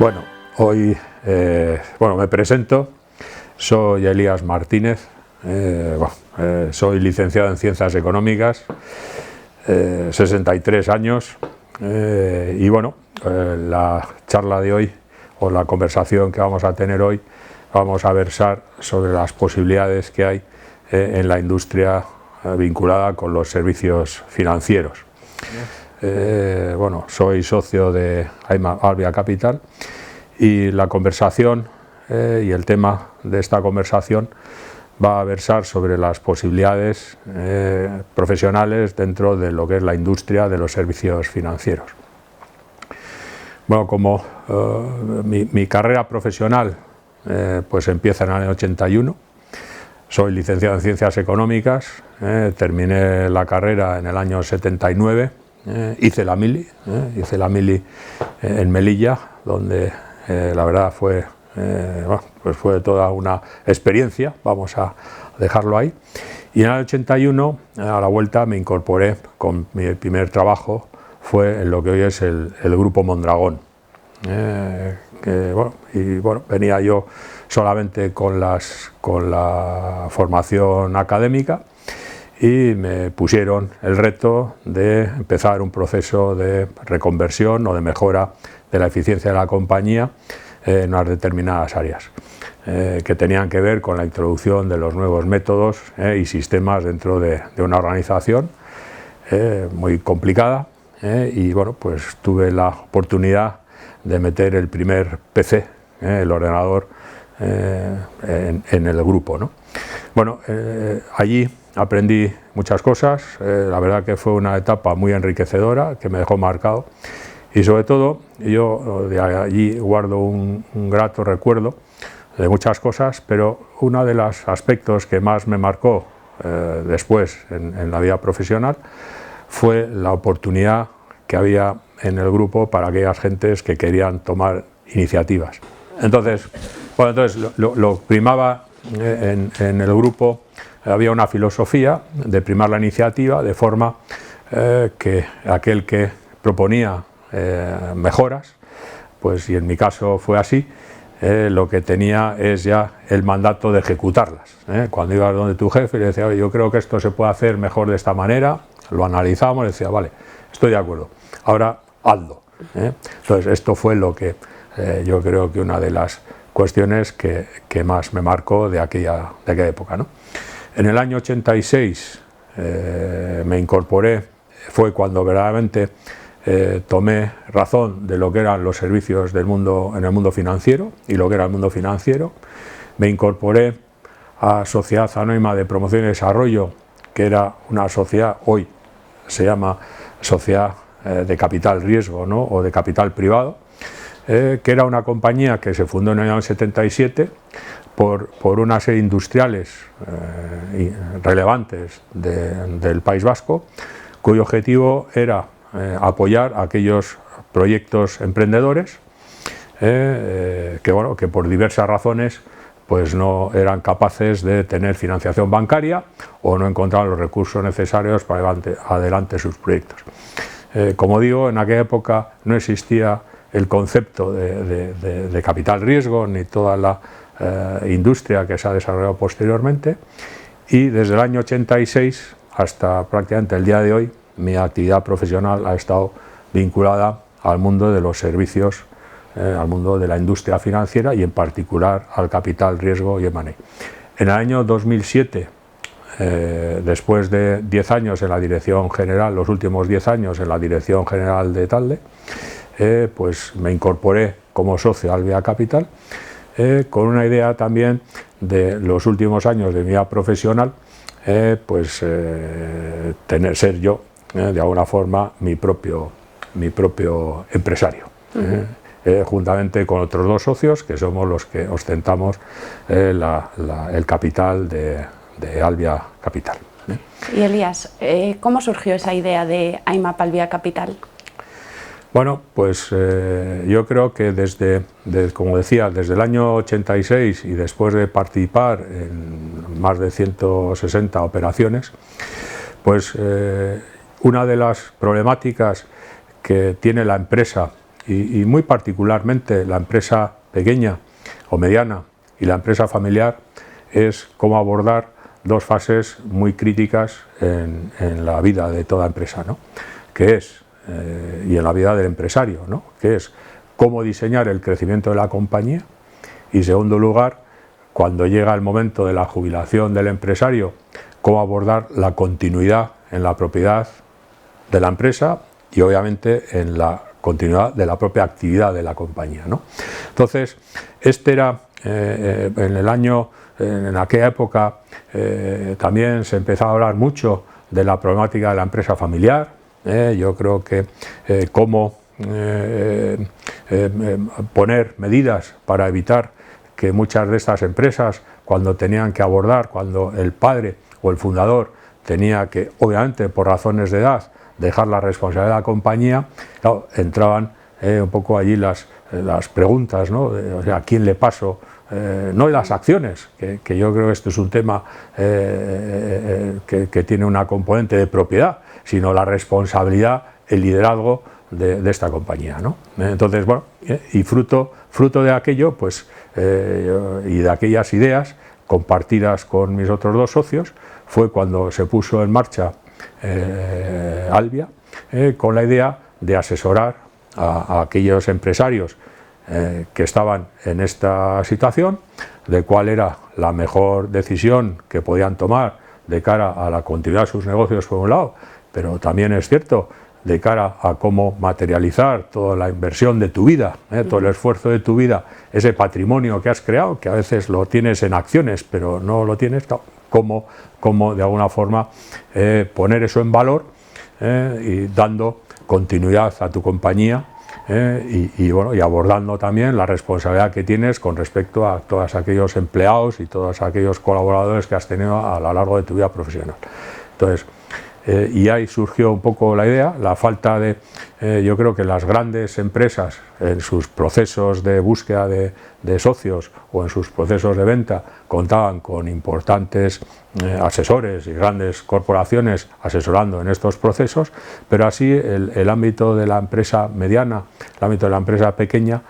Bueno, hoy me presento, soy Elías Martínez, soy licenciado en Ciencias Económicas, 63 años, y bueno, la charla de hoy, o la conversación que vamos a tener hoy, vamos a versar sobre las posibilidades que hay en la industria vinculada con los servicios financieros. Soy socio de AIMA Albia Capital y la conversación y el tema de esta conversación va a versar sobre las posibilidades profesionales dentro de lo que es la industria de los servicios financieros. Bueno, como mi carrera profesional pues empieza en el año 81, soy licenciado en Ciencias Económicas, terminé la carrera en el año 79, hice la mili en Melilla, donde la verdad fue toda una experiencia, vamos a dejarlo ahí. Y en el 81, a la vuelta, me incorporé, con mi primer trabajo fue en lo que hoy es el Grupo Mondragón. Venía yo solamente con la formación académica y me pusieron el reto de empezar un proceso de reconversión o de mejora de la eficiencia de la compañía en unas determinadas áreas que tenían que ver con la introducción de los nuevos métodos y sistemas dentro de una organización muy complicada, y bueno, pues tuve la oportunidad de meter el primer PC, el ordenador, en el grupo, ¿no? Bueno, allí aprendí muchas cosas, la verdad que fue una etapa muy enriquecedora que me dejó marcado, y sobre todo yo de allí guardo un grato recuerdo de muchas cosas, pero uno de los aspectos que más me marcó después en la vida profesional fue la oportunidad que había en el grupo para aquellas gentes que querían tomar iniciativas. Entonces lo primaba en el grupo, había una filosofía de primar la iniciativa, de forma que aquel que proponía mejoras, pues, y en mi caso fue así, lo que tenía es ya el mandato de ejecutarlas. Cuando ibas donde tu jefe y le decía, oye, yo creo que esto se puede hacer mejor de esta manera, lo analizamos y decía, vale, estoy de acuerdo, ahora hazlo. Entonces esto fue lo que yo creo que una de las cuestiones que más me marcó de aquella época, ¿no? En el año 86 me incorporé, fue cuando verdaderamente tomé razón de lo que eran los servicios del mundo, en el mundo financiero, y lo que era el mundo financiero. Me incorporé a Sociedad Anónima de Promoción y Desarrollo, que era una sociedad, hoy se llama Sociedad de Capital Riesgo, ¿no? O de Capital Privado, que era una compañía que se fundó en el año 77 por una serie de industriales relevantes del País Vasco, cuyo objetivo era apoyar a aquellos proyectos emprendedores que por diversas razones pues no eran capaces de tener financiación bancaria o no encontraban los recursos necesarios para llevar adelante sus proyectos. Como digo, en aquella época no existía el concepto de capital riesgo ni toda la industria que se ha desarrollado posteriormente, y desde el año 86 hasta prácticamente el día de hoy mi actividad profesional ha estado vinculada al mundo de los servicios, al mundo de la industria financiera y en particular al capital riesgo y M&A. En el año 2007, después de 10 años en la dirección general, los últimos 10 años en la dirección general de Talde, pues me incorporé como socio a Albia Capital, con una idea también de los últimos años de mi vida profesional, ser yo de alguna forma mi propio empresario, juntamente con otros dos socios que somos los que ostentamos el capital de Albia Capital. Y Elías, ¿cómo surgió esa idea de AIMA Albia Capital? Bueno, pues yo creo que como decía, desde el año 86 y después de participar en más de 160 operaciones, pues una de las problemáticas que tiene la empresa y muy particularmente la empresa pequeña o mediana y la empresa familiar es cómo abordar dos fases muy críticas en la vida de toda empresa, ¿no? Que es, y en la vida del empresario, ¿no? Que es cómo diseñar el crecimiento de la compañía y, en segundo lugar, cuando llega el momento de la jubilación del empresario, cómo abordar la continuidad en la propiedad de la empresa y obviamente en la continuidad de la propia actividad de la compañía, ¿no? Entonces, este era en aquella época también se empezaba a hablar mucho de la problemática de la empresa familiar. Yo creo que cómo poner medidas para evitar que muchas de estas empresas, cuando tenían que abordar, cuando el padre o el fundador tenía que, obviamente por razones de edad, dejar la responsabilidad de la compañía, claro, entraban un poco allí las preguntas, ¿no? O sea, ¿a quién le paso? No de las acciones, que yo creo que esto es un tema que tiene una componente de propiedad, sino la responsabilidad, el liderazgo de esta compañía, ¿no? Entonces, bueno, y fruto de aquello, pues, y de aquellas ideas compartidas con mis otros dos socios, fue cuando se puso en marcha Albia, con la idea de asesorar a aquellos empresarios que estaban en esta situación, de cuál era la mejor decisión que podían tomar de cara a la continuidad de sus negocios por un lado, pero también es cierto de cara a cómo materializar toda la inversión de tu vida, todo el esfuerzo de tu vida, ese patrimonio que has creado, que a veces lo tienes en acciones, pero no lo tienes, cómo de alguna forma poner eso en valor y dando continuidad a tu compañía y abordando también la responsabilidad que tienes con respecto a todos aquellos empleados y todos aquellos colaboradores que has tenido a lo largo de tu vida profesional. Entonces, y ahí surgió un poco la idea, la falta de, yo creo que las grandes empresas en sus procesos de búsqueda de socios o en sus procesos de venta contaban con importantes asesores y grandes corporaciones asesorando en estos procesos, pero así el ámbito de la empresa mediana, el ámbito de la empresa pequeña,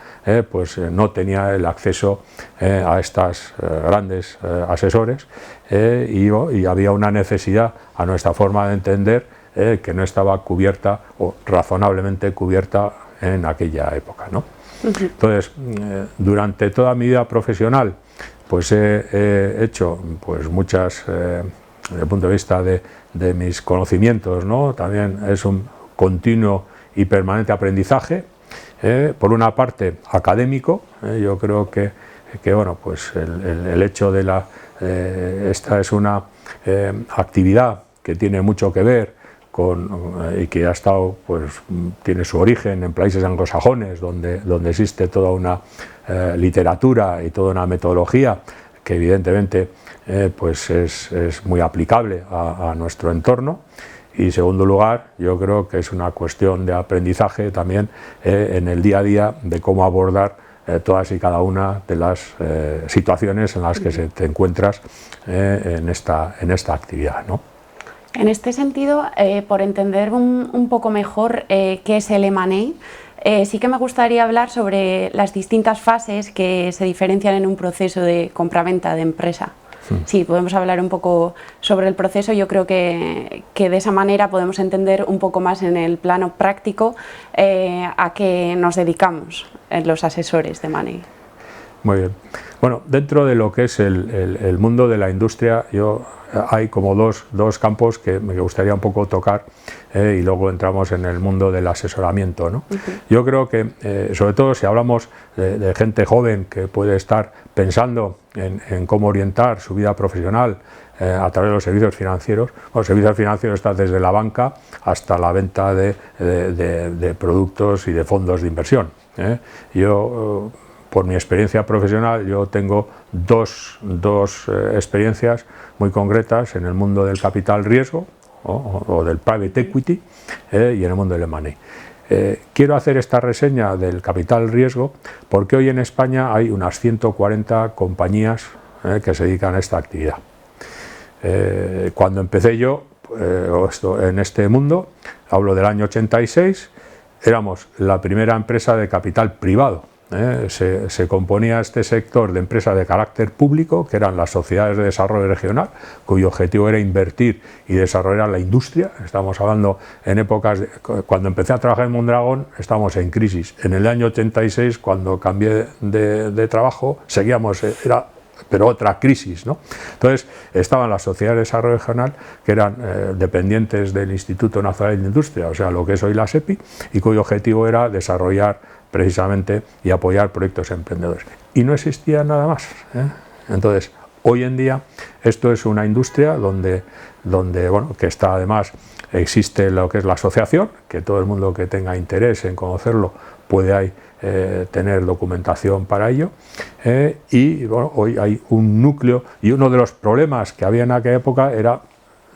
pues no tenía el acceso a estas grandes asesores y había una necesidad, a nuestra forma de entender, que no estaba cubierta o razonablemente cubierta en aquella época, ¿no? Entonces, durante toda mi vida profesional, pues he hecho pues muchas, desde el punto de vista de mis conocimientos, ¿no? También es un continuo y permanente aprendizaje, por una parte académico, yo creo que bueno, pues el hecho de esta es una actividad que tiene mucho que ver y que ha estado, pues tiene su origen en países anglosajones donde existe toda una literatura y toda una metodología que evidentemente pues es muy aplicable a nuestro entorno. Y en segundo lugar, yo creo que es una cuestión de aprendizaje también en el día a día de cómo abordar todas y cada una de las situaciones en las que te encuentras en esta actividad, ¿no? En este sentido, por entender un poco mejor qué es el M&A, sí que me gustaría hablar sobre las distintas fases que se diferencian en un proceso de compraventa de empresa. Sí, podemos hablar un poco sobre el proceso. Yo creo que de esa manera podemos entender un poco más en el plano práctico a qué nos dedicamos los asesores de M&A. Muy bien. Bueno, dentro de lo que es el mundo de la industria, hay como dos campos que me gustaría un poco tocar y luego entramos en el mundo del asesoramiento, ¿no? Yo creo que, sobre todo si hablamos de gente joven que puede estar pensando en cómo orientar su vida profesional a través de los servicios financieros. Los servicios financieros están desde la banca hasta la venta de productos y de fondos de inversión. Yo, por mi experiencia profesional, yo tengo dos experiencias muy concretas en el mundo del capital riesgo o del private equity y en el mundo del M&A. Quiero hacer esta reseña del capital riesgo porque hoy en España hay unas 140 compañías que se dedican a esta actividad. Cuando empecé yo en este mundo, hablo del año 86, éramos la primera empresa de capital privado. Se componía este sector de empresas de carácter público, que eran las sociedades de desarrollo regional, cuyo objetivo era invertir y desarrollar la industria. Estamos hablando en épocas, cuando empecé a trabajar en Mondragón, estábamos en crisis. En el año 86, cuando cambié de trabajo, seguíamos, pero otra crisis, ¿no? Entonces estaban las sociedades de desarrollo regional, que eran dependientes del Instituto Nacional de Industria, o sea, lo que es hoy la SEPI, y cuyo objetivo era desarrollar precisamente y apoyar proyectos emprendedores. Y no existía nada más, ¿eh? Entonces, hoy en día esto es una industria donde bueno, que está además, existe lo que es la asociación, que todo el mundo que tenga interés en conocerlo puede ahí tener documentación para ello, y bueno, hoy hay un núcleo, y uno de los problemas que había en aquella época era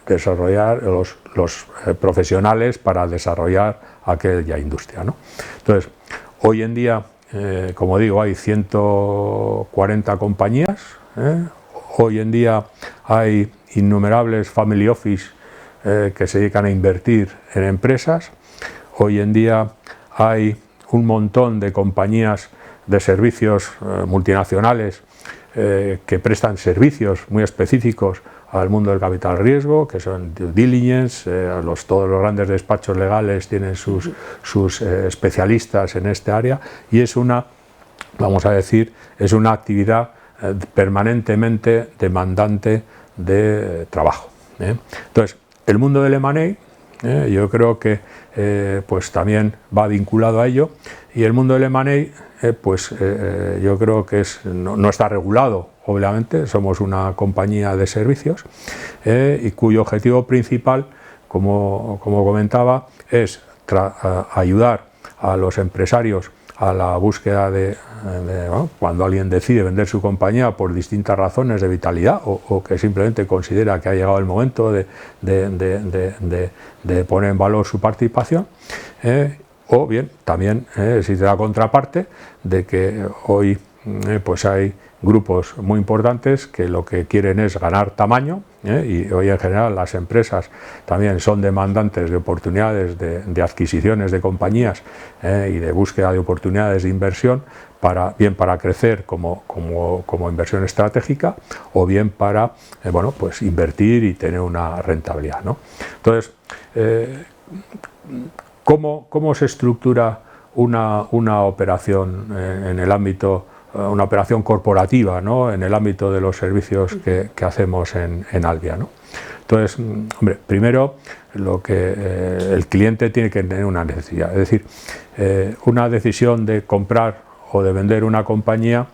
desarrollar los profesionales para desarrollar aquella industria, ¿no? Entonces, hoy en día, como digo, hay 140 compañías, hoy en día hay innumerables family office que se dedican a invertir en empresas, hoy en día hay un montón de compañías de servicios multinacionales que prestan servicios muy específicos al mundo del capital riesgo, que son due diligence, todos los grandes despachos legales tienen sus especialistas en este área, y es una, vamos a decir, es una actividad permanentemente demandante de trabajo. Entonces, el mundo del M&A, yo creo que pues también va vinculado a ello, y el mundo del M&A pues yo creo que no está regulado, obviamente. Somos una compañía de servicios y cuyo objetivo principal, como comentaba, es ayudar a los empresarios a la búsqueda bueno, cuando alguien decide vender su compañía por distintas razones de vitalidad o que simplemente considera que ha llegado el momento de poner en valor su participación, o bien también existe la contraparte de que hoy pues hay grupos muy importantes que lo que quieren es ganar tamaño, y hoy en general las empresas también son demandantes de oportunidades de adquisiciones de compañías y de búsqueda de oportunidades de inversión, bien para crecer como inversión estratégica, o bien para bueno, pues invertir y tener una rentabilidad, ¿no? Entonces, ¿cómo se estructura una operación en el ámbito, una operación corporativa, ¿no?, en el ámbito de los servicios que hacemos en Albia, ¿no? Entonces, hombre, primero lo que el cliente tiene que tener una necesidad, es decir, una decisión de comprar o de vender una compañía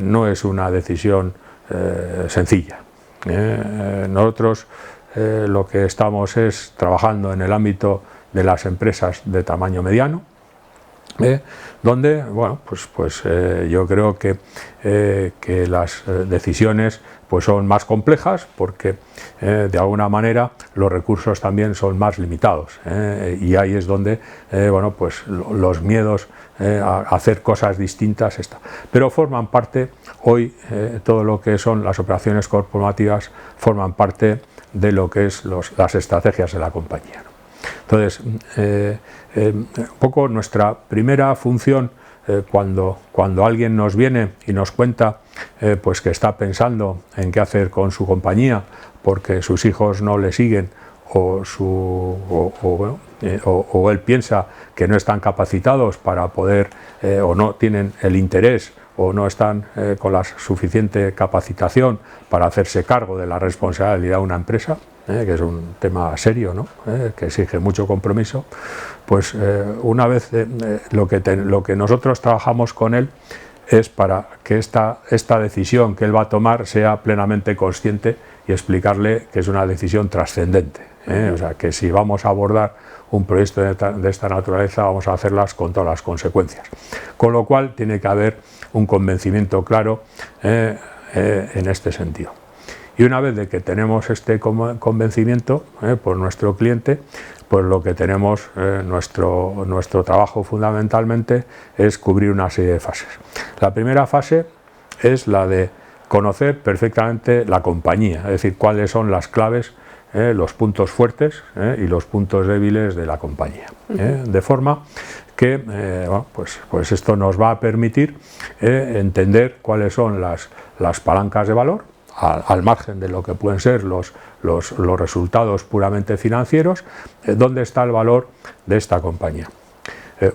no es una decisión sencilla. Nosotros lo que estamos es trabajando en el ámbito de las empresas de tamaño mediano, donde, bueno, pues yo creo que las decisiones pues son más complejas, porque de alguna manera los recursos también son más limitados, y ahí es donde bueno, pues los miedos a hacer cosas distintas están. Pero forman parte, hoy todo lo que son las operaciones corporativas forman parte de lo que es las estrategias de la compañía, ¿no? Entonces, un poco nuestra primera función cuando alguien nos viene y nos cuenta pues que está pensando en qué hacer con su compañía porque sus hijos no le siguen o él piensa que no están capacitados para poder o no tienen el interés o no están con la suficiente capacitación para hacerse cargo de la responsabilidad de una empresa, que es un tema serio, ¿no?, que exige mucho compromiso, pues una vez lo que nosotros trabajamos con él es para que esta decisión que él va a tomar sea plenamente consciente y explicarle que es una decisión trascendente, o sea, que si vamos a abordar un proyecto de esta naturaleza vamos a hacerlas con todas las consecuencias, con lo cual tiene que haber un convencimiento claro en este sentido. Y una vez de que tenemos este convencimiento por nuestro cliente, pues lo que tenemos, nuestro trabajo fundamentalmente es cubrir una serie de fases. La primera fase es la de conocer perfectamente la compañía, es decir, cuáles son las claves los puntos fuertes y los puntos débiles de la compañía. De forma que bueno, pues esto nos va a permitir entender cuáles son las palancas de valor, al margen de lo que pueden ser los resultados puramente financieros, dónde está el valor de esta compañía.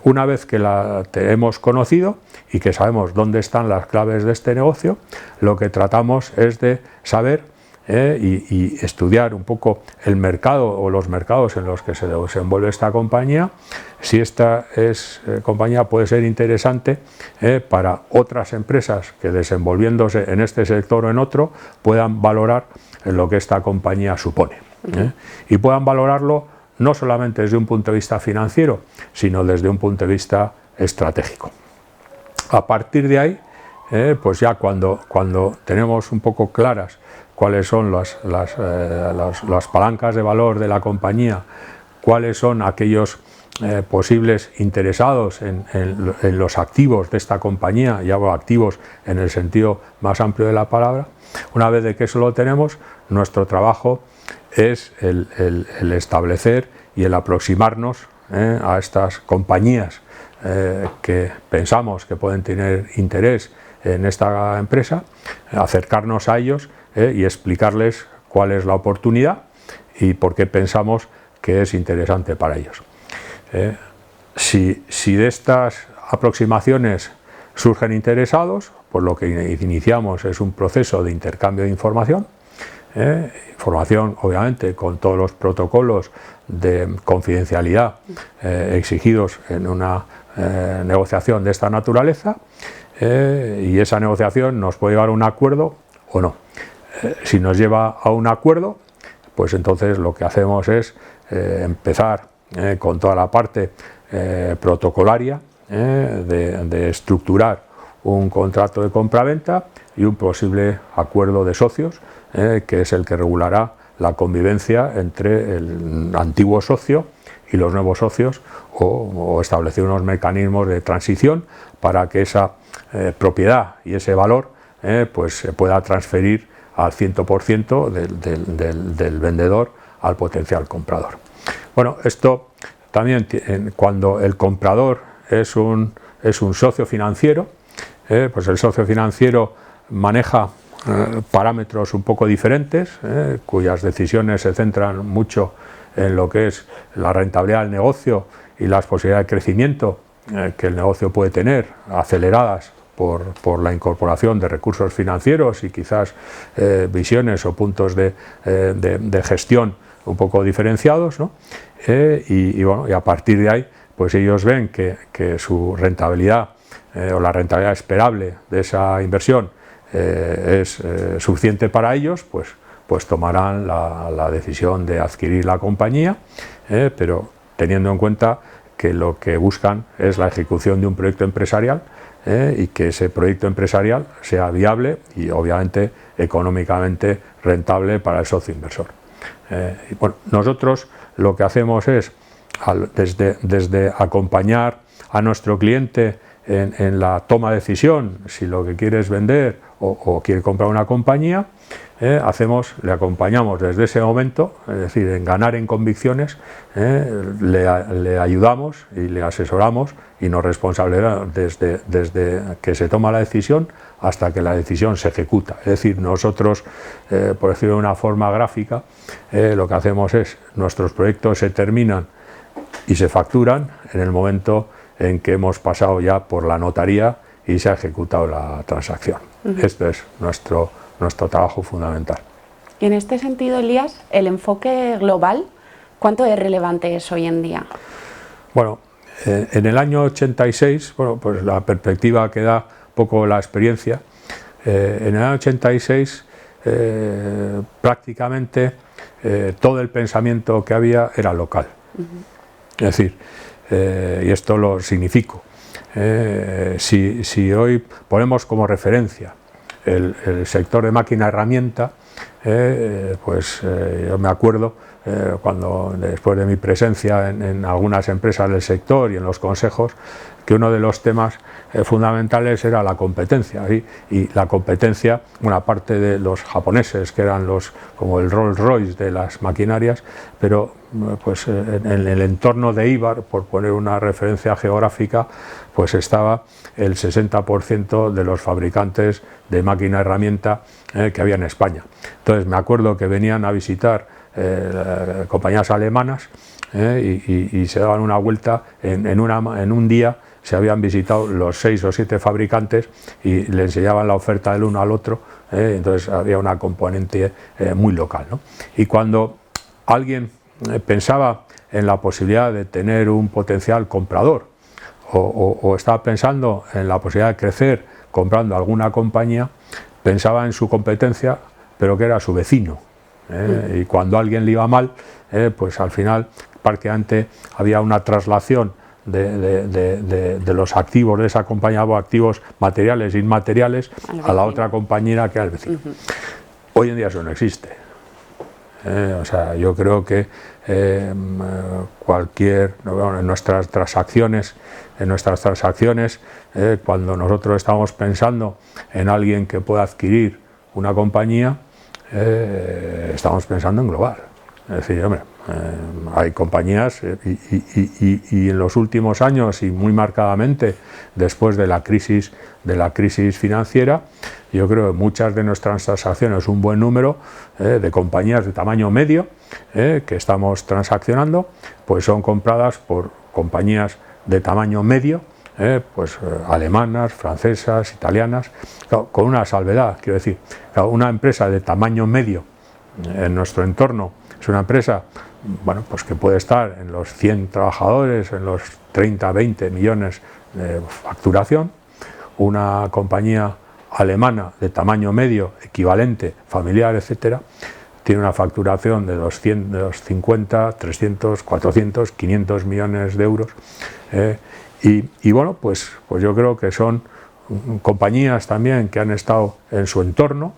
Una vez que la hemos conocido y que sabemos dónde están las claves de este negocio, lo que tratamos es de saber y estudiar un poco el mercado o los mercados en los que se desenvuelve esta compañía, si esta compañía puede ser interesante para otras empresas que, desenvolviéndose en este sector o en otro, puedan valorar lo que esta compañía supone. Y puedan valorarlo no solamente desde un punto de vista financiero, sino desde un punto de vista estratégico. A partir de ahí, pues ya cuando tenemos un poco claras cuáles son las palancas de valor de la compañía, cuáles son aquellos posibles interesados en los activos de esta compañía, y hago activos en el sentido más amplio de la palabra, una vez de que eso lo tenemos, nuestro trabajo es el establecer y el aproximarnos a estas compañías que pensamos que pueden tener interés en esta empresa, acercarnos a ellos y explicarles cuál es la oportunidad y por qué pensamos que es interesante para ellos. Si de estas aproximaciones surgen interesados, pues lo que iniciamos es un proceso de intercambio de información, información obviamente con todos los protocolos de confidencialidad exigidos en una negociación de esta naturaleza, y esa negociación nos puede llevar a un acuerdo o no. Si nos lleva a un acuerdo, pues entonces lo que hacemos es empezar con toda la parte protocolaria de estructurar un contrato de compraventa y un posible acuerdo de socios, que es el que regulará la convivencia entre el antiguo socio y los nuevos socios, o establecer unos mecanismos de transición para que esa propiedad y ese valor pues se pueda transferir al 100% del vendedor al potencial comprador. Bueno, esto también cuando el comprador es un socio financiero, pues el socio financiero maneja parámetros un poco diferentes, cuyas decisiones se centran mucho en lo que es la rentabilidad del negocio y las posibilidades de crecimiento que el negocio puede tener, aceleradas por la incorporación de recursos financieros y quizás visiones o puntos de gestión un poco diferenciados, ¿no? Bueno, y a partir de ahí, pues ellos ven que su rentabilidad o la rentabilidad esperable de esa inversión es suficiente para ellos, pues tomarán la decisión de adquirir la compañía, pero teniendo en cuenta que lo que buscan es la ejecución de un proyecto empresarial, y que ese proyecto empresarial sea viable y obviamente económicamente rentable para el socio inversor. Y bueno, nosotros lo que hacemos es desde acompañar a nuestro cliente en la toma de decisión, si lo que quiere es vender o quiere comprar una compañía, le acompañamos desde ese momento, es decir, en ganar en convicciones, le ayudamos y le asesoramos y nos responsabilizamos desde que se toma la decisión hasta que la decisión se ejecuta. Es decir, nosotros, por decirlo de una forma gráfica, lo que hacemos es, nuestros proyectos se terminan y se facturan en el momento en que hemos pasado ya por la notaría y se ha ejecutado la transacción. Esto es nuestro trabajo fundamental. Y en este sentido, Elías, el enfoque global, ¿cuánto de relevante es hoy en día? Bueno, en el año 86, bueno, pues la perspectiva que da poco la experiencia, en el año 86 prácticamente todo el pensamiento que había era local. Es decir, y esto lo significo, si hoy ponemos como referencia el sector de máquina herramienta, yo me acuerdo cuando después de mi presencia en algunas empresas del sector y en los consejos, que uno de los temas fundamentales era la competencia, y la competencia, una parte de los japoneses, que eran como el Rolls Royce de las maquinarias, pero pues en el entorno de Ibar, por poner una referencia geográfica, pues estaba el 60% de los fabricantes de máquina herramienta que había en España. Entonces me acuerdo que venían a visitar compañías alemanas y se daban una vuelta en un día. Se habían visitado los 6 o 7 fabricantes y le enseñaban la oferta del uno al otro, entonces había una componente muy local, ¿no? Y cuando alguien pensaba en la posibilidad de tener un potencial comprador o estaba pensando en la posibilidad de crecer comprando alguna compañía, pensaba en su competencia, pero que era su vecino, y cuando a alguien le iba mal, pues al final prácticamente había una traslación de los activos de esa compañía, o activos materiales e inmateriales, a la otra compañera que era el vecino. Hoy en día eso no existe. O sea, yo creo que en nuestras transacciones, cuando nosotros estamos pensando en alguien que pueda adquirir una compañía, estamos pensando en global. Es decir, hombre, hay compañías y en los últimos años, y muy marcadamente después de la crisis financiera, yo creo que muchas de nuestras transacciones, un buen número de compañías de tamaño medio que estamos transaccionando, pues son compradas por compañías de tamaño medio, alemanas, francesas, italianas, claro, con una salvedad, quiero decir, claro, una empresa de tamaño medio en nuestro entorno es una empresa, bueno, pues que puede estar en los 100 trabajadores, en los 30, 20 millones de facturación. Una compañía alemana de tamaño medio, equivalente, familiar, etcétera, tiene una facturación de 250, 300, 400, 500 millones de euros. Y bueno, pues yo creo que son compañías también que han estado en su entorno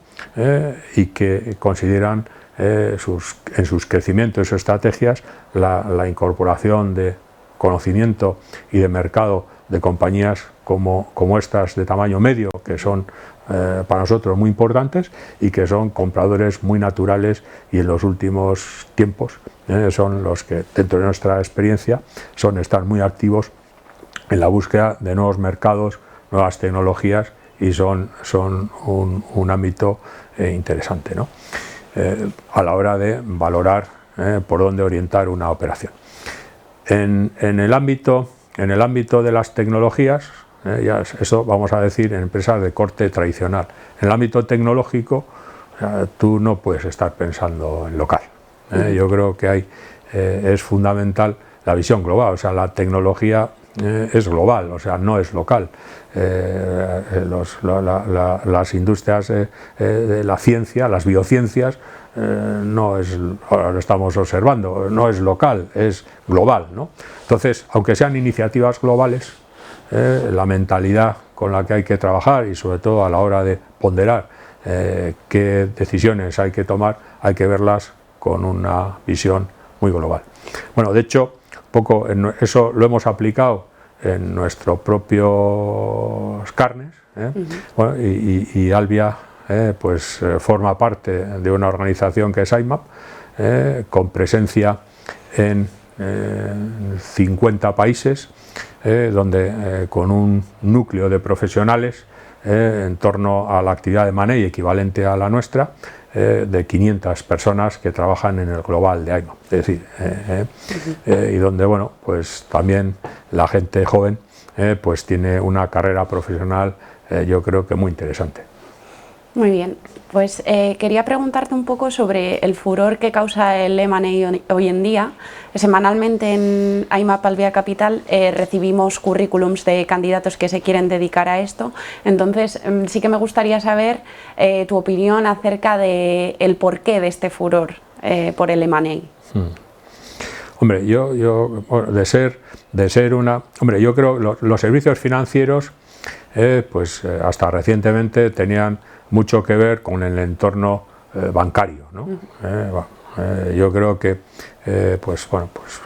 y que consideran en sus crecimientos y sus estrategias la incorporación de conocimiento y de mercado de compañías como estas de tamaño medio, que son para nosotros muy importantes y que son compradores muy naturales, y en los últimos tiempos son los que, dentro de nuestra experiencia, están muy activos en la búsqueda de nuevos mercados, nuevas tecnologías, y son un ámbito interesante, ¿no? A la hora de valorar por dónde orientar una operación. En el ámbito de las tecnologías, eso vamos a decir en empresas de corte tradicional. En el ámbito tecnológico, tú no puedes estar pensando en local. Yo creo que es fundamental la visión global, o sea, la tecnología es global, o sea, no es local. Las industrias de la ciencia, las biociencias, ahora lo estamos observando, no es local, es global, ¿no? Entonces, aunque sean iniciativas globales, la mentalidad con la que hay que trabajar, y sobre todo a la hora de ponderar qué decisiones hay que tomar, hay que verlas con una visión muy global. Bueno, de hecho, eso lo hemos aplicado en nuestros propios carnes, bueno, y Albia forma parte de una organización que es IMAP, con presencia en 50 países, donde con un núcleo de profesionales en torno a la actividad de M&A equivalente a la nuestra, de 500 personas que trabajan en el global de IMAP, es decir, y donde, bueno, pues también la gente joven pues tiene una carrera profesional, yo creo que muy interesante. Muy bien, pues quería preguntarte un poco sobre el furor que causa el M&A hoy en día. Semanalmente en IMAP Albia Capital recibimos currículums de candidatos que se quieren dedicar a esto. Entonces sí que me gustaría saber tu opinión acerca del porqué de este furor por el M&A. Hombre, yo creo que los servicios financieros hasta recientemente tenían mucho que ver con el entorno bancario, ¿no? Yo creo que pues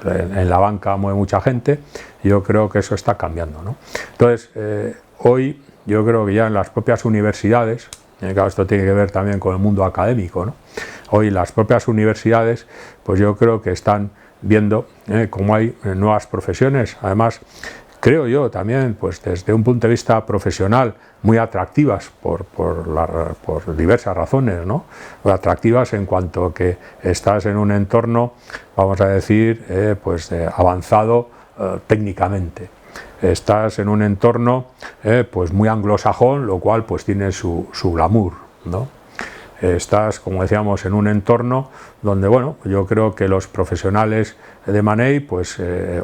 en la banca mueve mucha gente, y yo creo que eso está cambiando, ¿no? Entonces, hoy yo creo que ya en las propias universidades, claro, esto tiene que ver también con el mundo académico, ¿no? Hoy las propias universidades, pues yo creo que están viendo cómo hay nuevas profesiones, además creo yo también, pues desde un punto de vista profesional, muy atractivas por diversas razones, ¿no? Atractivas en cuanto que estás en un entorno, vamos a decir, avanzado técnicamente. Estás en un entorno pues muy anglosajón, lo cual pues tiene su glamour, ¿no? Estás, como decíamos, en un entorno donde, bueno, yo creo que los profesionales de Money, pues,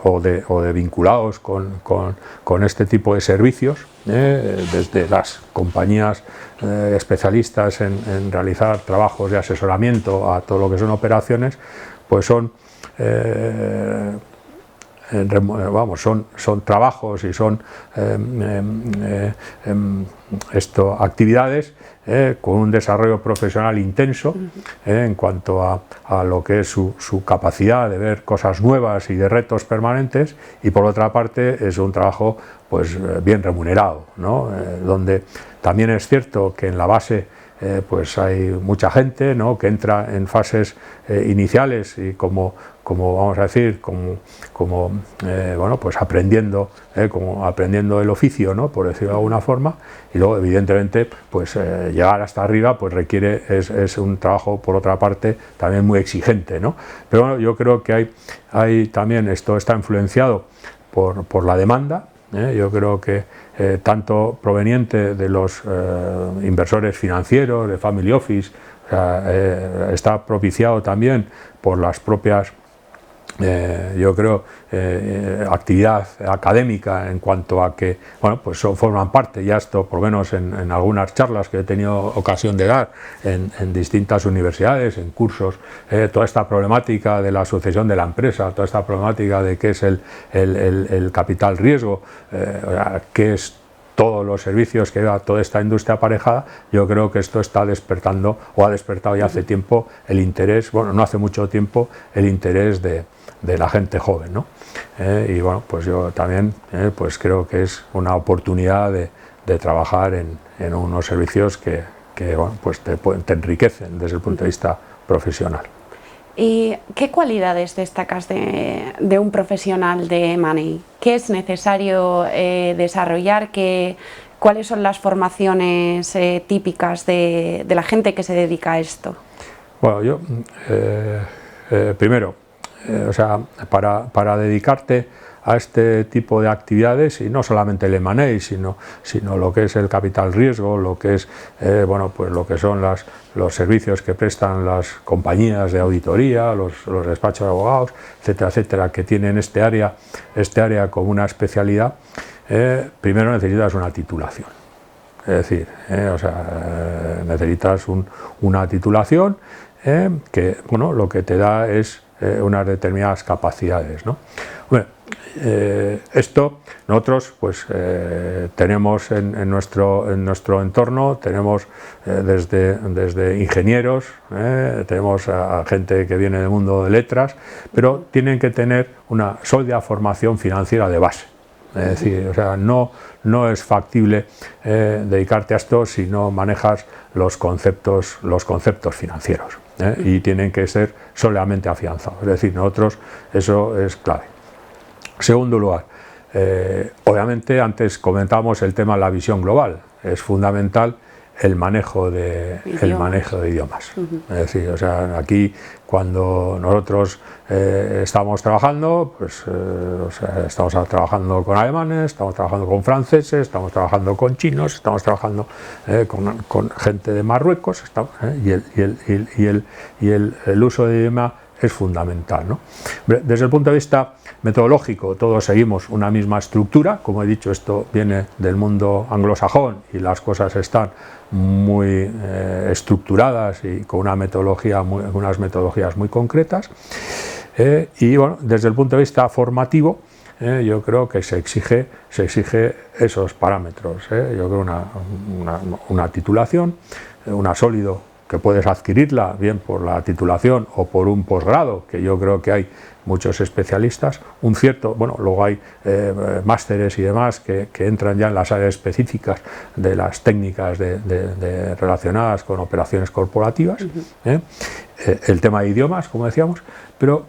o de vinculados con este tipo de servicios, desde las compañías especialistas en realizar trabajos de asesoramiento a todo lo que son operaciones, pues son son trabajos y son actividades con un desarrollo profesional intenso en cuanto a lo que es su capacidad de ver cosas nuevas y de retos permanentes, y por otra parte es un trabajo pues bien remunerado, ¿no? Donde también es cierto que en la base pues hay mucha gente, ¿no?, que entra en fases iniciales y como vamos a decir, bueno, pues aprendiendo el oficio, ¿no?, por decirlo de alguna forma, y luego evidentemente pues llegar hasta arriba pues es un trabajo, por otra parte, también muy exigente, ¿no? Pero bueno, yo creo que hay también, esto está influenciado por la demanda. Yo creo que tanto proveniente de los inversores financieros, de Family Office, está propiciado también por las propias, yo creo, actividad académica, en cuanto a que, bueno, pues forman parte, ya esto por lo menos en algunas charlas que he tenido ocasión de dar en distintas universidades, en cursos, toda esta problemática de la sucesión de la empresa, toda esta problemática de qué es el capital riesgo, qué es todos los servicios que lleva toda esta industria aparejada. Yo creo que esto está despertando, o ha despertado ya hace tiempo, el interés, bueno, no hace mucho tiempo, el interés de la gente joven, ¿no? Y bueno, pues yo también pues creo que es una oportunidad de trabajar en unos servicios que bueno, pues te enriquecen desde el punto de vista profesional. ¿Y qué cualidades destacas de un profesional de Money? ¿Qué es necesario desarrollar? ¿Cuáles son las formaciones típicas de la gente que se dedica a esto? Bueno, yo primero, o sea, para dedicarte a este tipo de actividades, y no solamente el M&A, sino lo que es el capital riesgo, lo que es bueno, pues lo que son los servicios que prestan las compañías de auditoría, los despachos de abogados, etcétera, etcétera, que tienen este área como una especialidad. Primero necesitas una titulación, es decir, o sea, necesitas una titulación que, bueno, lo que te da es unas determinadas capacidades, ¿no? Bueno, esto nosotros pues tenemos en nuestro entorno, tenemos desde ingenieros, tenemos a gente que viene del mundo de letras, pero tienen que tener una sólida formación financiera de base. Es decir, o sea, no es factible dedicarte a esto si no manejas los conceptos financieros, y tienen que ser sólidamente afianzados. Es decir, nosotros, eso es clave. Segundo lugar, obviamente antes comentábamos el tema de la visión global. Es fundamental el manejo de idiomas. Es decir, o sea, aquí cuando nosotros estamos trabajando, pues o sea, estamos trabajando con alemanes, estamos trabajando con franceses, estamos trabajando con chinos, estamos trabajando con gente de Marruecos, y el uso de idioma es fundamental, ¿no? Desde el punto de vista metodológico, todos seguimos una misma estructura. Como he dicho, esto viene del mundo anglosajón y las cosas están muy estructuradas y con unas metodologías muy concretas. Y bueno, desde el punto de vista formativo, yo creo que se exige esos parámetros. Yo creo una titulación, una sólida que puedes adquirirla bien por la titulación o por un posgrado, que yo creo que hay muchos especialistas, luego hay másteres y demás que entran ya en las áreas específicas de las técnicas relacionadas con operaciones corporativas, el tema de idiomas, como decíamos, pero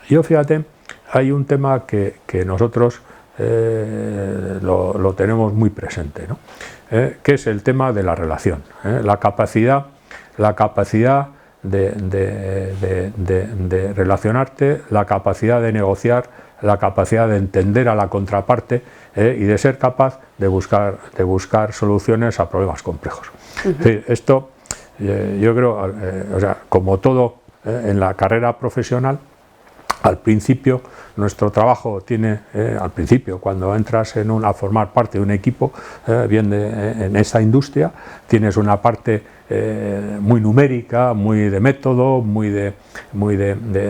yo, fíjate, hay un tema que nosotros lo tenemos muy presente, ¿no? Que es el tema de la relación, la capacidad de relacionarte, la capacidad de negociar, la capacidad de entender a la contraparte y de ser capaz de buscar soluciones a problemas complejos. Es decir, esto yo creo, como todo en la carrera profesional, al principio nuestro trabajo tiene, cuando entras a formar parte de un equipo en esta industria, tienes una parte muy numérica, muy de método, muy de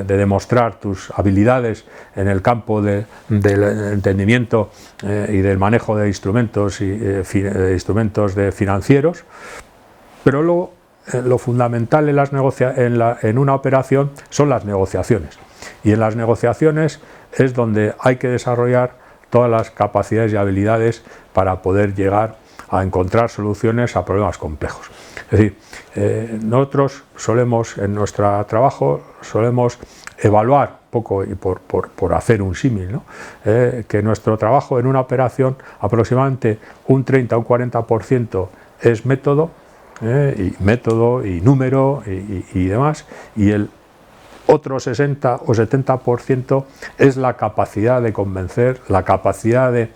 demostrar tus habilidades en el campo del entendimiento y del manejo de instrumentos financieros, pero luego lo fundamental en una operación son las negociaciones. Y en las negociaciones es donde hay que desarrollar todas las capacidades y habilidades para poder llegar a encontrar soluciones a problemas complejos. Es decir, nosotros en nuestro trabajo solemos evaluar un poco, y por hacer un símil, ¿no? Que nuestro trabajo en una operación aproximadamente un 30 o un 40% es método y número y demás, y el otro 60 o 70% es la capacidad de convencer, la capacidad de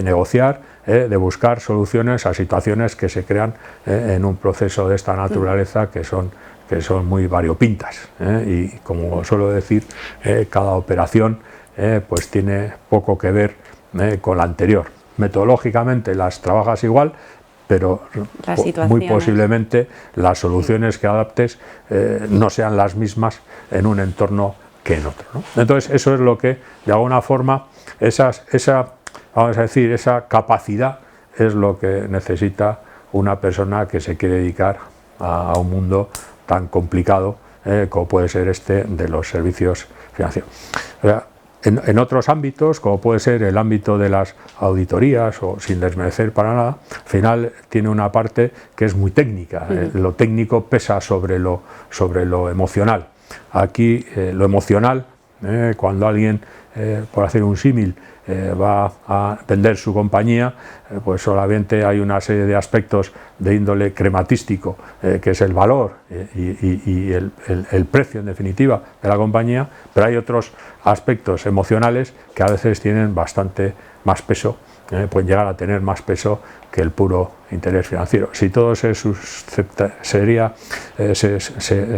negociar, de buscar soluciones a situaciones que se crean en un proceso de esta naturaleza que son muy variopintas, y como suelo decir, cada operación pues tiene poco que ver con la anterior. Metodológicamente las trabajas igual, pero muy posiblemente las soluciones que adaptes no sean las mismas en un entorno que en otro, ¿no? Entonces eso es lo que, de alguna forma, esa capacidad es lo que necesita una persona que se quiere dedicar a un mundo tan complicado como puede ser este de los servicios financieros. En otros ámbitos, como puede ser el ámbito de las auditorías, o sin desmerecer para nada, al final tiene una parte que es muy técnica. Lo técnico pesa sobre lo emocional. Aquí lo emocional, cuando alguien, por hacer un símil, va a vender su compañía, pues solamente hay una serie de aspectos de índole crematístico, que es el valor y el precio, en definitiva, de la compañía, pero hay otros aspectos emocionales que a veces tienen bastante más peso, pueden llegar a tener más peso que el puro interés financiero. Si todo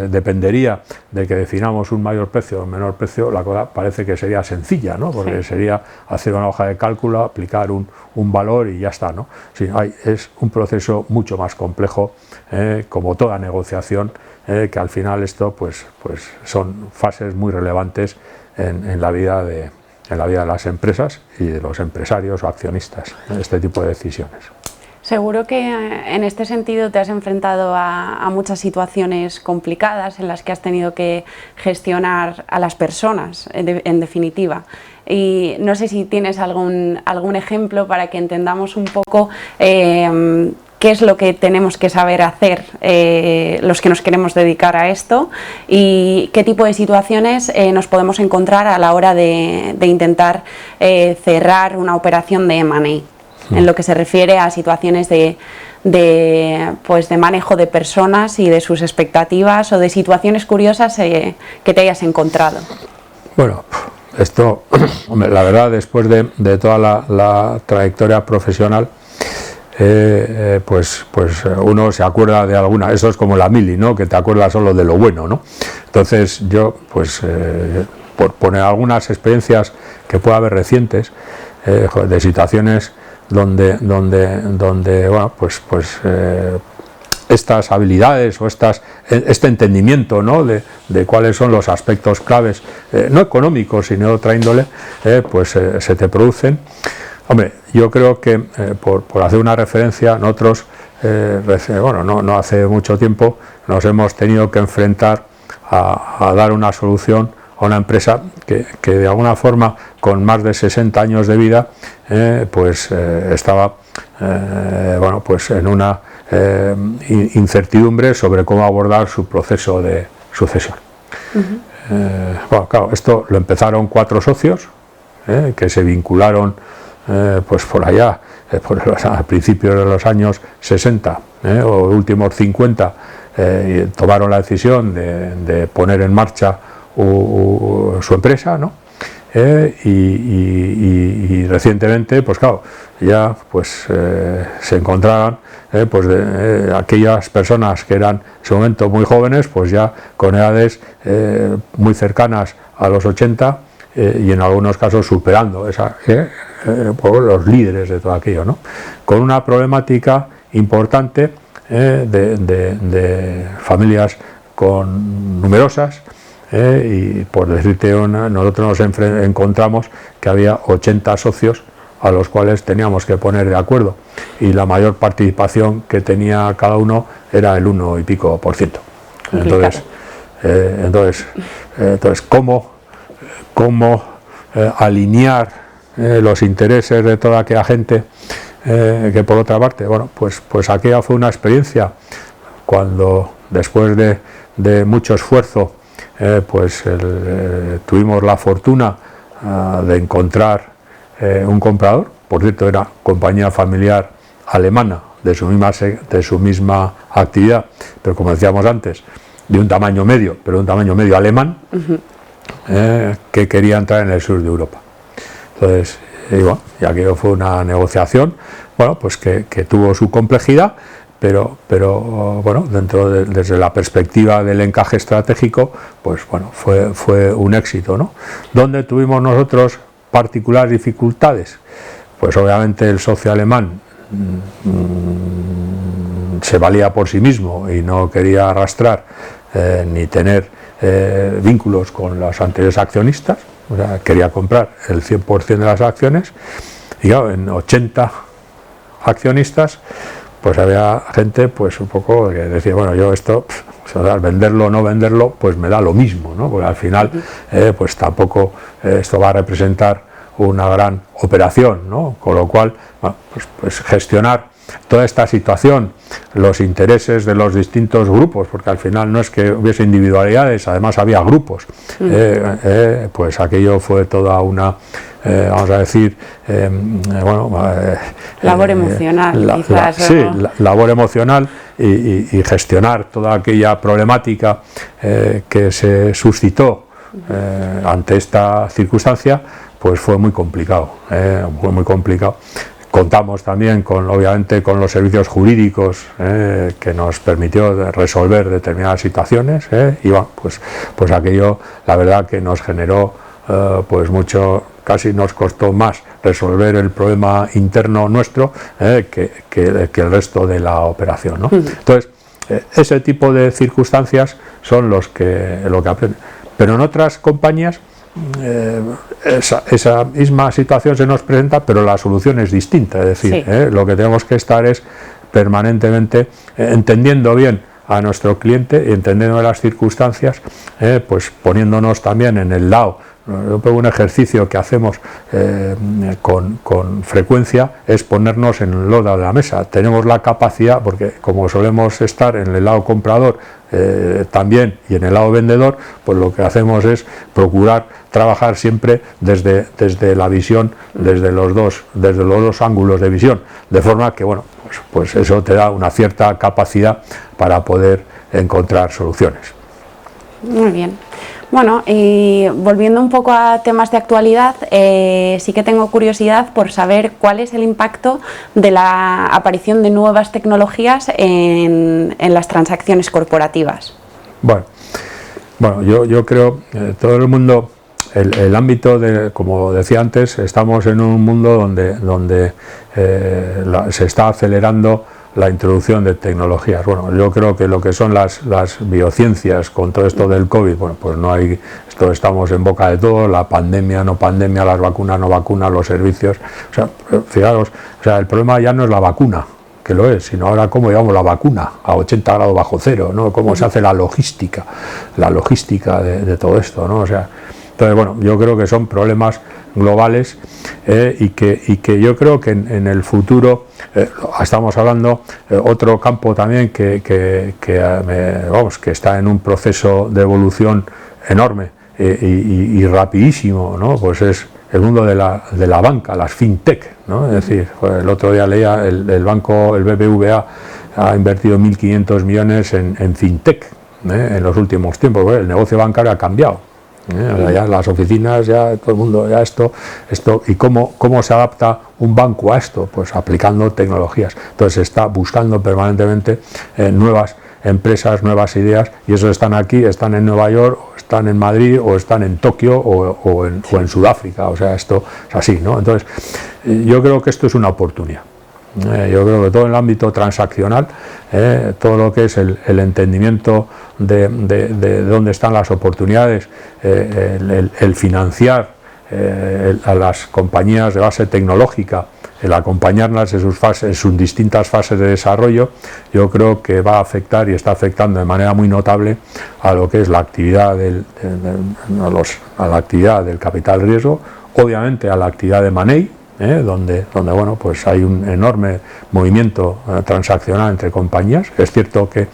dependería de que definamos un mayor precio o un menor precio, la cosa parece que sería sencilla, ¿no? Porque sería hacer una hoja de cálculo, aplicar un valor y ya está, ¿no? Sí, es un proceso mucho más complejo, como toda negociación, que al final esto pues son fases muy relevantes en la vida de las empresas y de los empresarios o accionistas, este tipo de decisiones. Seguro que en este sentido te has enfrentado a muchas situaciones complicadas en las que has tenido que gestionar a las personas, en definitiva. Y no sé si tienes algún ejemplo para que entendamos un poco qué es lo que tenemos que saber hacer los que nos queremos dedicar a esto y qué tipo de situaciones nos podemos encontrar a la hora de intentar cerrar una operación de M&A, en lo que se refiere a situaciones de manejo de personas y de sus expectativas, o de situaciones curiosas que te hayas encontrado. Bueno, esto, hombre, la verdad, después de toda la trayectoria profesional, pues uno se acuerda de alguna. Eso es como la mili, ¿no? Que te acuerdas solo de lo bueno, ¿no? Entonces yo, por poner algunas experiencias que pueda haber recientes, de situaciones donde bueno, estas habilidades o este entendimiento, ¿no? de cuáles son los aspectos claves, no económicos sino de otra índole, se te producen. Hombre, yo creo que, por hacer una referencia, nosotros, bueno, no hace mucho tiempo, nos hemos tenido que enfrentar a dar una solución a una empresa que de alguna forma, con más de 60 años de vida, pues estaba bueno, pues en una incertidumbre sobre cómo abordar su proceso de sucesión. Bueno, claro, esto lo empezaron 4 socios que se vincularon pues por allá, a principios de los años 60 o últimos 50, y tomaron la decisión de poner en marcha su empresa, ¿no? Y recientemente, pues claro, ya pues se encontraban pues aquellas personas que eran en ese momento muy jóvenes, pues ya con edades muy cercanas a los 80, y en algunos casos superando por los líderes de todo aquello, ¿no? Con una problemática importante de familias numerosas, y por decirte nosotros nos encontramos que había 80 socios a los cuales teníamos que poner de acuerdo, y la mayor participación que tenía cada uno era el 1 y pico %. Entonces cómo alinear los intereses de toda aquella gente, que por otra parte, bueno, pues aquella fue una experiencia cuando, después de mucho esfuerzo, pues tuvimos la fortuna de encontrar un comprador. Por cierto, era compañía familiar alemana de su misma actividad, pero como decíamos antes, de un tamaño medio, pero un tamaño medio alemán, que quería entrar en el sur de Europa. Entonces, bueno, y aquello fue una negociación, bueno, pues que tuvo su complejidad, pero bueno, desde la perspectiva del encaje estratégico, pues bueno, fue un éxito, ¿no? ¿Dónde tuvimos nosotros particulares dificultades? Pues obviamente el socio alemán se valía por sí mismo y no quería arrastrar ni tener vínculos con los anteriores accionistas, o sea, quería comprar el 100% de las acciones, y claro, en 80 accionistas pues había gente pues un poco que decía, bueno, yo esto, o sea, venderlo o no venderlo, pues me da lo mismo, ¿no? Porque al final pues tampoco esto va a representar una gran operación, ¿no? Con lo cual, bueno, pues gestionar toda esta situación, los intereses de los distintos grupos, porque al final no es que hubiese individualidades, además había grupos, pues aquello fue toda una, vamos a decir, bueno, labor emocional, quizás. Sí, labor emocional, y gestionar toda aquella problemática que se suscitó ante esta circunstancia, pues fue muy complicado, Contamos también obviamente con los servicios jurídicos que nos permitió resolver determinadas situaciones, y bueno, pues aquello, la verdad que nos generó pues mucho, casi nos costó más resolver el problema interno nuestro que el resto de la operación, ¿no? Entonces, ese tipo de circunstancias son lo que aprenden. Pero en otras compañías esa misma situación se nos presenta, pero la solución es distinta. Es decir, sí, lo que tenemos que estar es permanentemente entendiendo bien a nuestro cliente y entendiendo las circunstancias, pues poniéndonos también en el lado. Un ejercicio que hacemos con frecuencia es ponernos en el lado de la mesa. Tenemos la capacidad, porque como solemos estar en el lado comprador también y en el lado vendedor, pues lo que hacemos es procurar trabajar siempre desde la visión, desde los dos ángulos de visión, de forma que, bueno, pues eso te da una cierta capacidad para poder encontrar soluciones. Muy bien. Bueno, y volviendo un poco a temas de actualidad, sí que tengo curiosidad por saber cuál es el impacto de la aparición de nuevas tecnologías en las transacciones corporativas. Bueno, yo creo que todo el mundo, el ámbito como decía antes, estamos en un mundo donde se está acelerando la introducción de tecnologías. Bueno, yo creo que lo que son las biociencias con todo esto del COVID, bueno, pues no hay, esto estamos en boca de todo, la pandemia, no pandemia, las vacunas, no vacunas, los servicios. O sea, fijaros, o sea, el problema ya no es la vacuna, que lo es, sino ahora cómo llevamos la vacuna a 80 grados bajo cero, ¿no? Cómo se hace la logística de todo esto, ¿no? O sea, entonces, bueno, yo creo que son problemas globales y que yo creo que en el futuro estamos hablando otro campo también que está en un proceso de evolución enorme y rapidísimo, ¿no? Pues es el mundo de la banca, las fintech, ¿no? Es decir, el otro día leía el banco, el BBVA ha invertido 1.500 millones en fintech en los últimos tiempos. El negocio bancario ha cambiado. O sea, ya las oficinas, ya todo el mundo, ya esto y cómo se adapta un banco a esto, pues aplicando tecnologías. Entonces se está buscando permanentemente nuevas empresas, nuevas ideas, y esos están aquí, están en Nueva York, o están en Madrid, o están en Tokio, o en Sudáfrica. O sea, esto es así, ¿no? Entonces yo creo que esto es una oportunidad. Yo creo que todo en el ámbito transaccional, todo lo que es el entendimiento de dónde están las oportunidades, el financiar a las compañías de base tecnológica, el acompañarlas en sus distintas fases de desarrollo, yo creo que va a afectar y está afectando de manera muy notable a lo que es la actividad a la actividad del capital riesgo, obviamente a la actividad de money, donde bueno, pues hay un enorme movimiento transaccional entre compañías. Es cierto que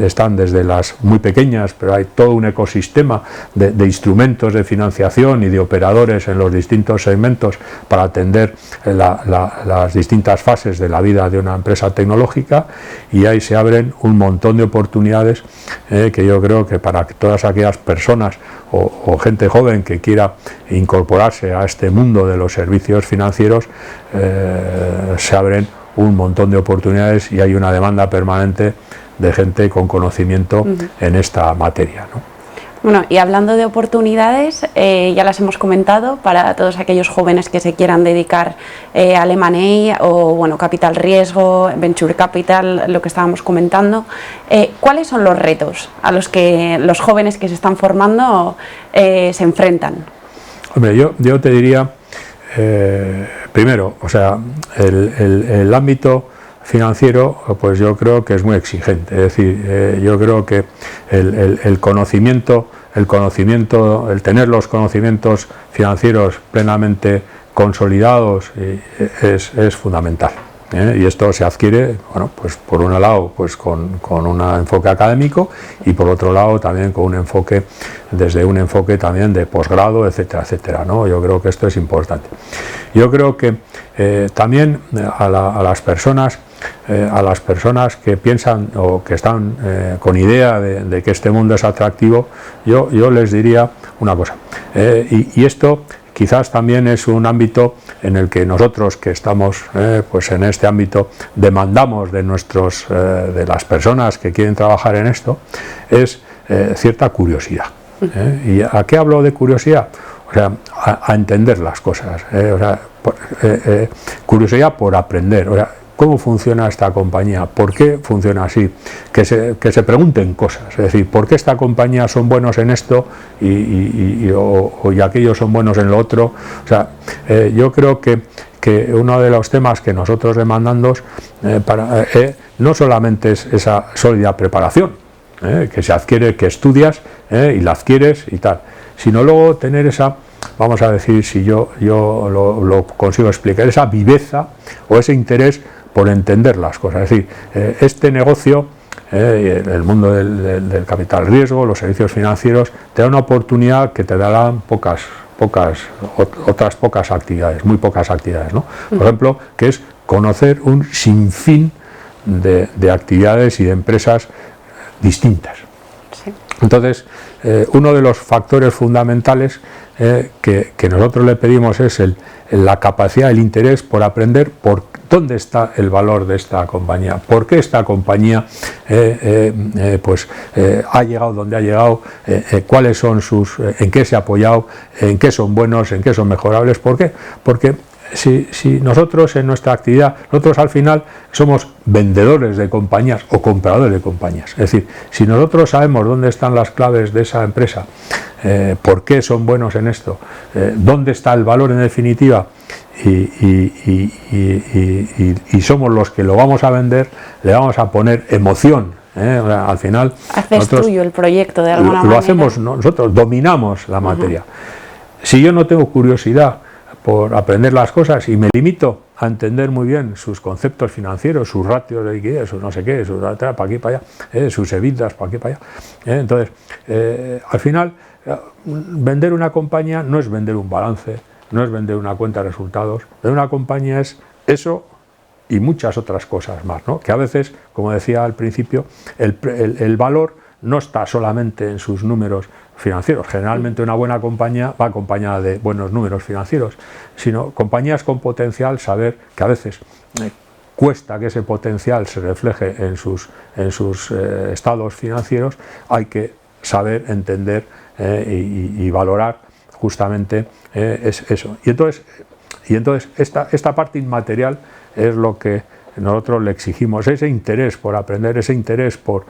están desde las muy pequeñas, pero hay todo un ecosistema de instrumentos de financiación y de operadores en los distintos segmentos para atender las distintas fases de la vida de una empresa tecnológica, y ahí se abren un montón de oportunidades que yo creo que para todas aquellas personas o gente joven que quiera incorporarse a este mundo de los servicios financieros, se abren un montón de oportunidades y hay una demanda permanente de gente con conocimiento en esta materia, ¿no? Bueno, y hablando de oportunidades, ya las hemos comentado, para todos aquellos jóvenes que se quieran dedicar al M&A o bueno, capital riesgo, venture capital, lo que estábamos comentando, ¿cuáles son los retos a los que los jóvenes que se están formando se enfrentan? Hombre, yo te diría, primero, o sea, el ámbito financiero, pues yo creo que es muy exigente. Es decir, yo creo que el conocimiento, el tener los conocimientos financieros plenamente consolidados es fundamental. Y esto se adquiere, bueno, pues por un lado, pues con un enfoque académico, y por otro lado también con un enfoque, desde un enfoque también de posgrado, etcétera, etcétera, ¿no? Yo creo que esto es importante. Yo creo que también a las personas que piensan o que están con idea de que este mundo es atractivo, yo les diría una cosa, y esto quizás también es un ámbito en el que nosotros que estamos pues en este ámbito demandamos de las personas que quieren trabajar en esto, es cierta curiosidad. ¿Y a qué hablo de curiosidad? O sea, a entender las cosas, o sea, curiosidad por aprender. O sea, ¿cómo funciona esta compañía? ¿Por qué funciona así? Que se pregunten cosas, es decir, ¿por qué esta compañía son buenos en esto y aquellos son buenos en lo otro? O sea, yo creo que uno de los temas que nosotros demandamos no solamente es esa sólida preparación, que se adquiere, que estudias y la adquieres y tal, sino luego tener esa, vamos a decir, si yo lo consigo explicar, esa viveza o ese interés por entender las cosas. Es decir, este negocio, el mundo del capital riesgo, los servicios financieros, te da una oportunidad que te darán otras pocas actividades, muy pocas actividades, ¿no? Por ejemplo, que es conocer un sinfín de actividades y de empresas distintas. Sí. Entonces, uno de los factores fundamentales que nosotros le pedimos es la capacidad, el interés por aprender por dónde está el valor de esta compañía, por qué esta compañía ha llegado donde ha llegado, cuáles son en qué se ha apoyado, en qué son buenos, en qué son mejorables. ¿Por qué? Porque si nosotros en nuestra actividad, nosotros al final somos vendedores de compañías o compradores de compañías. Es decir, si nosotros sabemos dónde están las claves de esa empresa, por qué son buenos en esto, dónde está el valor en definitiva, y somos los que lo vamos a vender, le vamos a poner emoción. Al final haces tuyo el proyecto de alguna manera. Lo hacemos nosotros, dominamos la materia. Si yo no tengo curiosidad por aprender las cosas y me limito a entender muy bien sus conceptos financieros, sus ratios de liquidez, sus no sé qué, sus para aquí para allá, sus EBITDAs para aquí para allá. Entonces, al final, vender una compañía no es vender un balance, no es vender una cuenta de resultados. Vender una compañía es eso y muchas otras cosas más, ¿no? Que a veces, como decía al principio, el valor no está solamente en sus números financieros. Generalmente una buena compañía va acompañada de buenos números financieros, sino compañías con potencial, saber que a veces cuesta que ese potencial se refleje en sus estados financieros. Hay que saber entender y valorar justamente eso. Y entonces esta parte inmaterial es lo que nosotros le exigimos, ese interés por aprender, ese interés por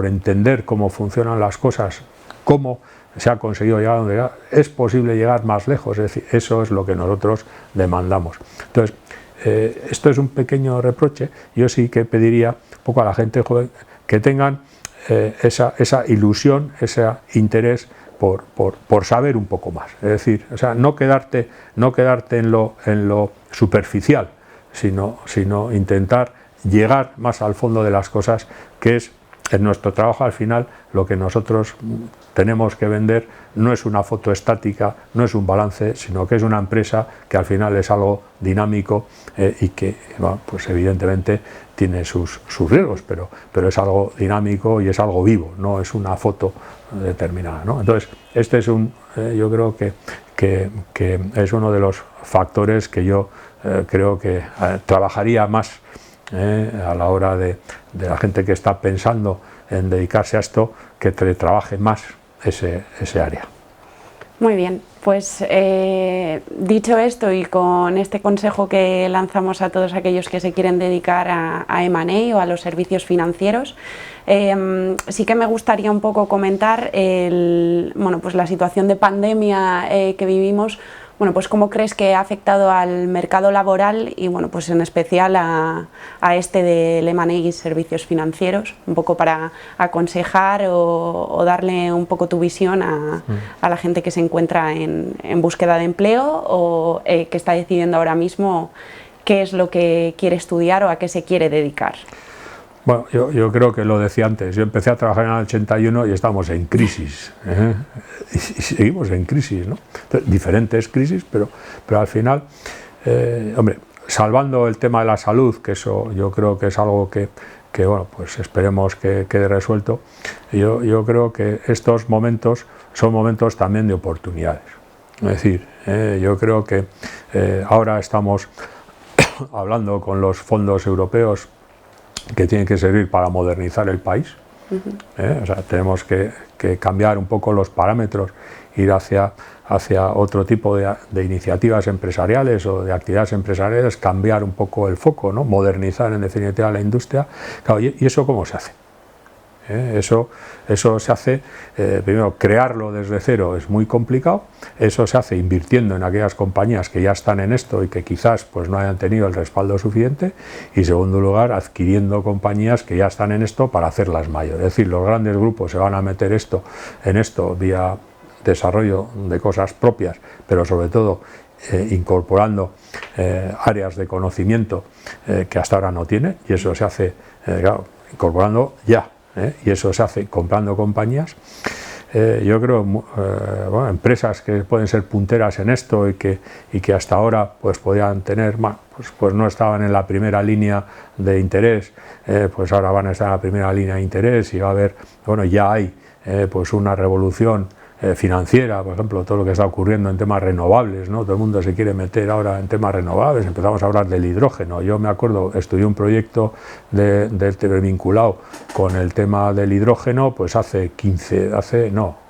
entender cómo funcionan las cosas, cómo se ha conseguido llegar a donde es posible llegar más lejos. Es decir, eso es lo que nosotros demandamos. Entonces, esto es un pequeño reproche. Yo sí que pediría un poco a la gente joven que tengan esa ilusión, ese interés por saber un poco más. Es decir, o sea, no quedarte en lo superficial, sino intentar llegar más al fondo de las cosas, que es en nuestro trabajo. Al final lo que nosotros tenemos que vender no es una foto estática, no es un balance, sino que es una empresa que al final es algo dinámico y que, bueno, pues evidentemente tiene sus riesgos, pero es algo dinámico y es algo vivo, no es una foto determinada, ¿no? Entonces, este es yo creo que es uno de los factores que yo creo que trabajaría más a la hora de la gente que está pensando en dedicarse a esto, que trabaje más ese área. Muy bien, pues dicho esto y con este consejo que lanzamos a todos aquellos que se quieren dedicar a M&A o a los servicios financieros, sí que me gustaría un poco comentar pues la situación de pandemia que vivimos. Bueno, pues ¿cómo crees que ha afectado al mercado laboral y, bueno, pues en especial a este del M&A y servicios financieros? Un poco para aconsejar o darle un poco tu visión a la gente que se encuentra en búsqueda de empleo o que está decidiendo ahora mismo qué es lo que quiere estudiar o a qué se quiere dedicar. Bueno, yo creo que lo decía antes, yo empecé a trabajar en el 81 y estamos en crisis, y seguimos en crisis, ¿no? Entonces, diferentes crisis, pero al final, hombre, salvando el tema de la salud, que eso yo creo que es algo que bueno, pues esperemos que quede resuelto, yo creo que estos momentos son momentos también de oportunidades. Es decir, yo creo que ahora estamos hablando con los fondos europeos que tienen que servir para modernizar el país. O sea, tenemos que cambiar un poco los parámetros, ir hacia otro tipo de iniciativas empresariales o de actividades empresariales, cambiar un poco el foco, ¿no? Modernizar en definitiva la industria. Claro, ¿y eso cómo se hace? Eso se hace, primero, crearlo desde cero es muy complicado. Eso se hace invirtiendo en aquellas compañías que ya están en esto y que quizás pues no hayan tenido el respaldo suficiente, y en segundo lugar, adquiriendo compañías que ya están en esto para hacerlas mayores. Es decir, los grandes grupos se van a meter en esto vía desarrollo de cosas propias, pero sobre todo incorporando áreas de conocimiento que hasta ahora no tienen, y eso se hace claro, incorporando ya. Y eso se hace comprando compañías. Yo creo bueno, empresas que pueden ser punteras en esto y que hasta ahora pues podían tener, pues no estaban en la primera línea de interés, pues ahora van a estar en la primera línea de interés, y va a haber, bueno, ya hay pues una revolución financiera, por ejemplo, todo lo que está ocurriendo en temas renovables, ¿no? Todo el mundo se quiere meter ahora en temas renovables, empezamos a hablar del hidrógeno. Yo me acuerdo, estudié un proyecto vinculado con el tema del hidrógeno, pues hace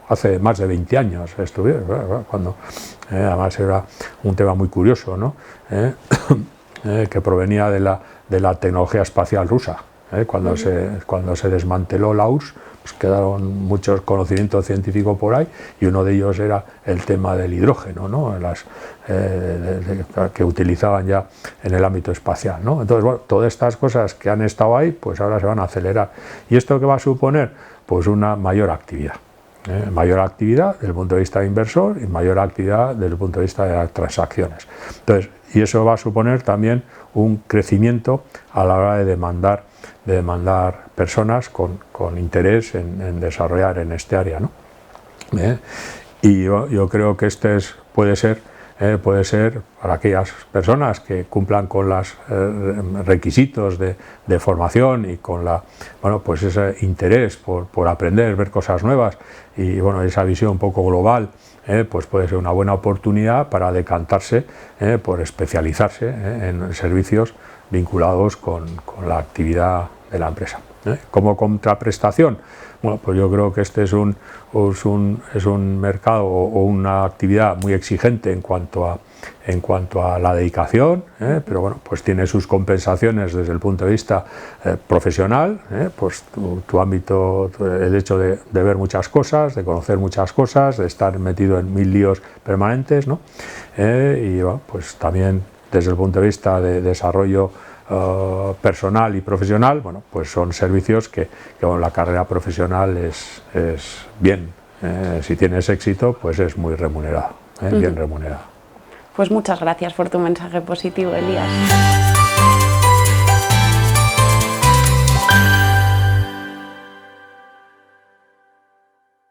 hace más de 20 años estuvieron, cuando además era un tema muy curioso, ¿no? Que provenía de la tecnología espacial rusa. Cuando se desmanteló la URSS, pues quedaron muchos conocimientos científicos por ahí, y uno de ellos era el tema del hidrógeno, ¿no? Que utilizaban ya en el ámbito espacial, ¿no? Entonces, bueno, todas estas cosas que han estado ahí, pues ahora se van a acelerar. ¿Y esto qué va a suponer? Pues una mayor actividad. Mayor actividad desde el punto de vista de inversor y mayor actividad desde el punto de vista de las transacciones. Entonces, y eso va a suponer también un crecimiento a la hora de demandar personas con interés en desarrollar en este área, ¿no? Y yo creo que puede ser para aquellas personas que cumplan con los requisitos de formación y con pues ese interés por aprender, ver cosas nuevas y bueno, esa visión un poco global, pues puede ser una buena oportunidad para decantarse por especializarse en servicios vinculados con la actividad de la empresa. Como contraprestación, bueno, pues yo creo que este es un mercado o una actividad muy exigente en cuanto a la dedicación, pero bueno, pues tiene sus compensaciones desde el punto de vista profesional, pues tu ámbito, el hecho de ver muchas cosas, de conocer muchas cosas, de estar metido en 1000 líos permanentes, ¿no? Y bueno, pues también desde el punto de vista de desarrollo personal y profesional, bueno, pues son servicios que bueno, la carrera profesional es bien, si tienes éxito, pues es muy remunerada, bien remunerada. Pues muchas gracias por tu mensaje positivo, Elías.